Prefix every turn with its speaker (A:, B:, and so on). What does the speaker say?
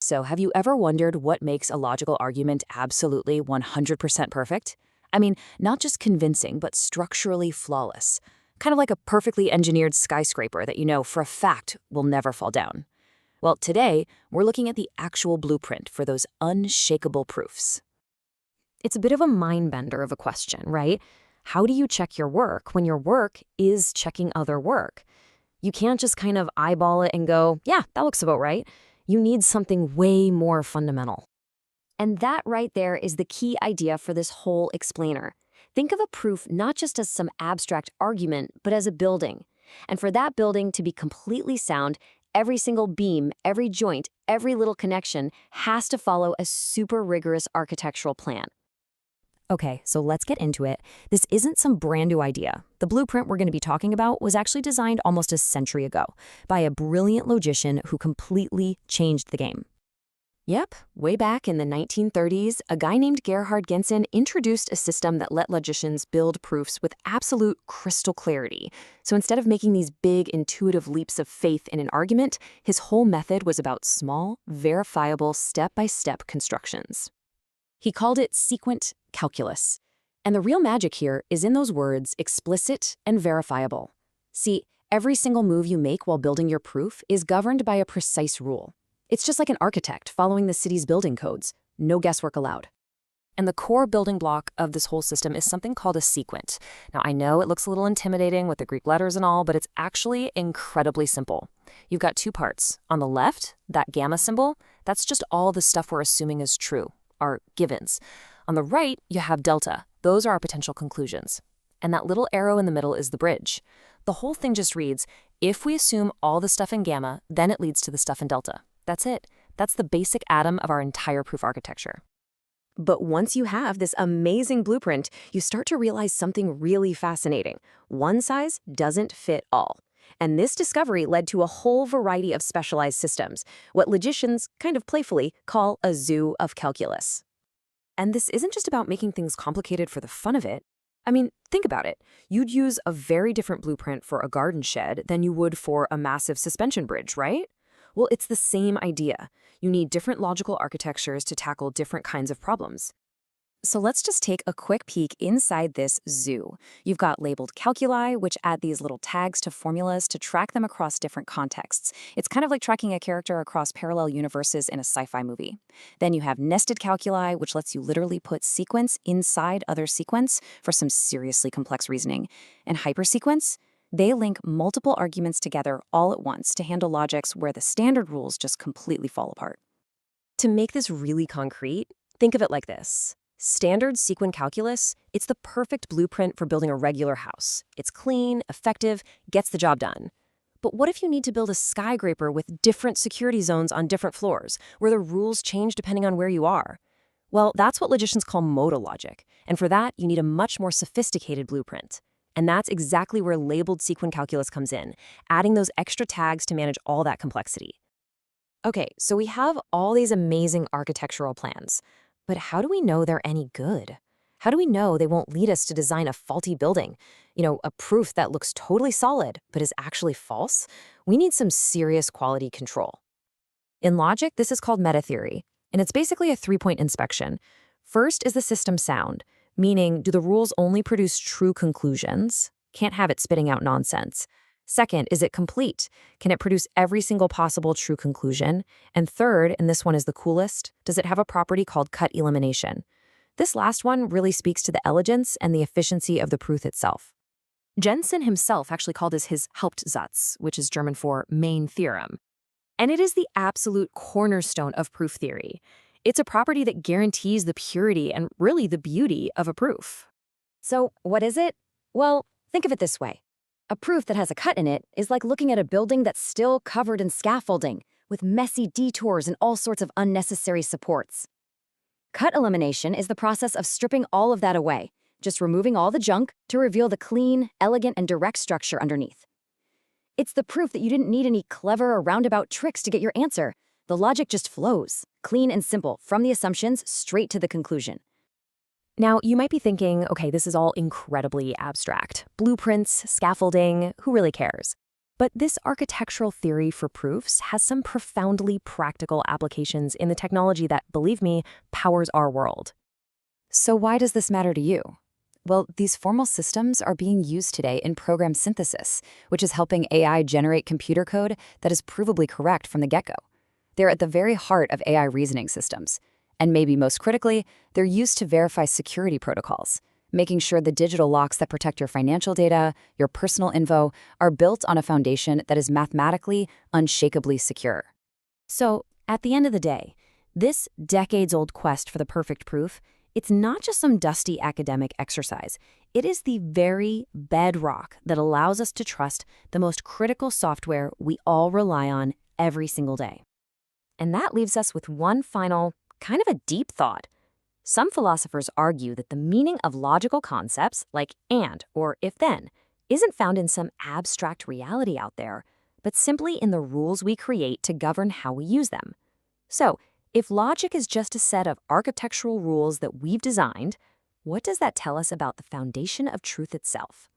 A: So, have you ever wondered what makes a logical argument absolutely 100% perfect? I mean, not just convincing, but structurally flawless. Kind of like a perfectly engineered skyscraper that you know for a fact will never fall down. Well, today, we're looking at the actual blueprint for those unshakable proofs.
B: It's a bit of a mind bender of a question, right? How do you check your work when your work is checking other work? You can't just kind of eyeball it and go, yeah, that looks about right. You need something way more fundamental. And that right there is the key idea for this whole explainer. Think of a proof not just as some abstract argument, but as a building. And for that building to be completely sound, every single beam, every joint, every little connection has to follow a super rigorous architectural plan. Okay, so let's get into it. This isn't some brand new idea. The blueprint we're going to be talking about was actually designed almost a century ago by a brilliant logician who completely changed the game. Yep, way back in the 1930s, a guy named Gerhard Gentzen introduced a system that let logicians build proofs with absolute crystal clarity. So instead of making these big, intuitive leaps of faith in an argument, his whole method was about small, verifiable, step-by-step constructions. He called it sequent calculus. And the real magic here is in those words explicit and verifiable. See, every single move you make while building your proof is governed by a precise rule. It's just like an architect following the city's building codes. No guesswork allowed. And the core building block of this whole system is something called a sequent. Now, I know it looks a little intimidating with the Greek letters and all, but it's actually incredibly simple. You've got two parts. On the left, that gamma symbol, that's just all the stuff we're assuming is true, our givens. On the right, you have delta. Those are our potential conclusions. And that little arrow in the middle is the bridge. The whole thing just reads, if we assume all the stuff in gamma, then it leads to the stuff in delta. That's it. That's the basic atom of our entire proof architecture. But once you have this amazing blueprint, you start to realize something really fascinating. One size doesn't fit all. And this discovery led to a whole variety of specialized systems, what logicians kind of playfully call a zoo of calculus. And this isn't just about making things complicated for the fun of it. I mean, think about it. You'd use a very different blueprint for a garden shed than you would for a massive suspension bridge, right? Well, it's the same idea. You need different logical architectures to tackle different kinds of problems. So let's just take a quick peek inside this zoo. You've got labeled calculi, which add these little tags to formulas to track them across different contexts. It's kind of like tracking a character across parallel universes in a sci-fi movie. Then you have nested calculi, which lets you literally put sequence inside other sequence for some seriously complex reasoning. And hypersequence, they link multiple arguments together all at once to handle logics where the standard rules just completely fall apart. To make this really concrete, think of it like this. Standard sequent calculus, it's the perfect blueprint for building a regular house. It's clean, effective, gets the job done. But what if you need to build a skyscraper with different security zones on different floors, where the rules change depending on where you are? Well, that's what logicians call modal logic, and for that, you need a much more sophisticated blueprint. And that's exactly where labeled sequent calculus comes in, adding those extra tags to manage all that complexity. Okay, so we have all these amazing architectural plans. But how do we know they're any good? How do we know they won't lead us to design a faulty building? A proof that looks totally solid, but is actually false? We need some serious quality control. In logic, this is called metatheory, and it's basically a three-point inspection. First is the system sound, meaning do the rules only produce true conclusions? Can't have it spitting out nonsense. Second, is it complete? Can it produce every single possible true conclusion? And third, and this one is the coolest, does it have a property called cut-elimination? This last one really speaks to the elegance and the efficiency of the proof itself. Gentzen himself actually called this his Hauptsatz, which is German for main theorem. And it is the absolute cornerstone of proof theory. It's a property that guarantees the purity and really the beauty of a proof. So what is it? Well, think of it this way. A proof that has a cut in it is like looking at a building that's still covered in scaffolding, with messy detours and all sorts of unnecessary supports. Cut elimination is the process of stripping all of that away, just removing all the junk to reveal the clean, elegant, and direct structure underneath. It's the proof that you didn't need any clever or roundabout tricks to get your answer. The logic just flows, clean and simple, from the assumptions straight to the conclusion. Now, you might be thinking, okay, this is all incredibly abstract. Blueprints, scaffolding, who really cares? But this architectural theory for proofs has some profoundly practical applications in the technology that, believe me, powers our world.
A: So why does this matter to you? Well, these formal systems are being used today in program synthesis, which is helping AI generate computer code that is provably correct from the get-go. They're at the very heart of AI reasoning systems. And maybe most critically, they're used to verify security protocols, making sure the digital locks that protect your financial data, your personal info, are built on a foundation that is mathematically, unshakably secure.
B: So, at the end of the day, this decades-old quest for the perfect proof, it's not just some dusty academic exercise. It is the very bedrock that allows us to trust the most critical software we all rely on every single day. And that leaves us with one final, kind of a deep thought. Some philosophers argue that the meaning of logical concepts like and or if-then isn't found in some abstract reality out there, but simply in the rules we create to govern how we use them. So, if logic is just a set of architectural rules that we've designed, what does that tell us about the foundation of truth itself?